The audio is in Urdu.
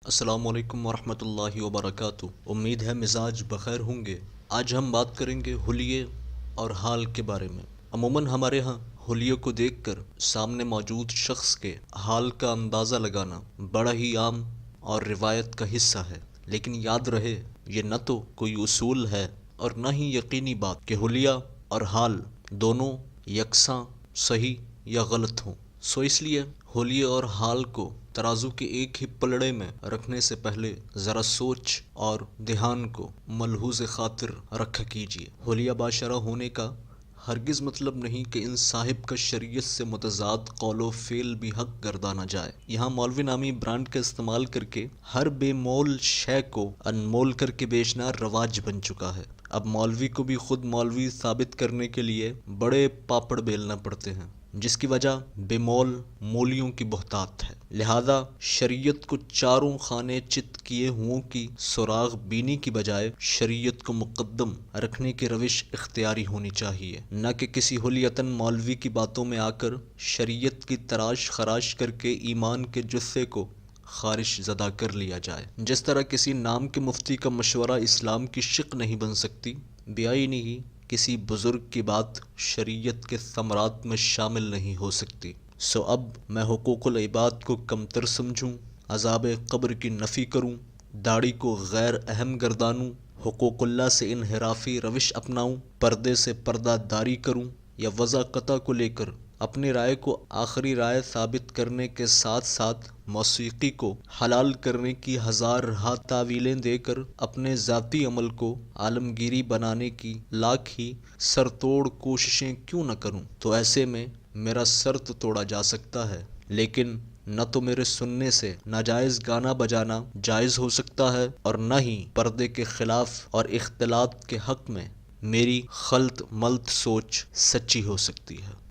السلام علیکم ورحمۃ اللہ وبرکاتہ۔ امید ہے مزاج بخیر ہوں گے۔ آج ہم بات کریں گے حلیے اور حال کے بارے میں۔ عموماً ہمارے ہاں حلیے کو دیکھ کر سامنے موجود شخص کے حال کا اندازہ لگانا بڑا ہی عام اور روایت کا حصہ ہے، لیکن یاد رہے یہ نہ تو کوئی اصول ہے اور نہ ہی یقینی بات کہ حلیہ اور حال دونوں یکساں صحیح یا غلط ہوں۔ اس لیے حلیے اور حال کو ترازو کے ایک ہی پلڑے میں رکھنے سے پہلے ذرا سوچ اور دھیان کو ملحوظ خاطر رکھا کیجیے۔ حلیہ باشرہ ہونے کا ہرگز مطلب نہیں کہ ان صاحب کا شریعت سے متضاد قول و فعل بھی حق گردانا جائے۔ یہاں مولوی نامی برانڈ کا استعمال کر کے ہر بے مول شے کو انمول کر کے بیچنا رواج بن چکا ہے۔ اب مولوی کو بھی خود مولوی ثابت کرنے کے لیے بڑے پاپڑ بیلنا پڑتے ہیں، جس کی وجہ بے مول مولیوں کی بہتات ہے۔ لہذا شریعت کو چاروں خانے چت کیے ہوں کی سراغ بینی کی بجائے شریعت کو مقدم رکھنے کی روش اختیاری ہونی چاہیے، نہ کہ کسی حلیتاً مولوی کی باتوں میں آ کر شریعت کی تراش خراش کر کے ایمان کے جثے کو خارش زدہ کر لیا جائے۔ جس طرح کسی نام کے مفتی کا مشورہ اسلام کی شق نہیں بن سکتی، بیائی ہی کسی بزرگ کی بات شریعت کے ثمرات میں شامل نہیں ہو سکتی۔ اب میں حقوق العباد کو کمتر سمجھوں، عذاب قبر کی نفی کروں، داڑھی کو غیر اہم گردانوں، حقوق اللہ سے انحرافی روش اپناؤں، پردے سے پردہ داری کروں، یا وضع قطع کو لے کر اپنی رائے کو آخری رائے ثابت کرنے کے ساتھ ساتھ موسیقی کو حلال کرنے کی ہزار ہا تعویلیں دے کر اپنے ذاتی عمل کو عالمگیری بنانے کی لاکھ ہی سر توڑ کوششیں کیوں نہ کروں؟ تو ایسے میں میرا سر تو توڑا جا سکتا ہے، لیکن نہ تو میرے سننے سے ناجائز گانا بجانا جائز ہو سکتا ہے، اور نہ ہی پردے کے خلاف اور اختلاط کے حق میں میری خلط ملط سوچ سچی ہو سکتی ہے۔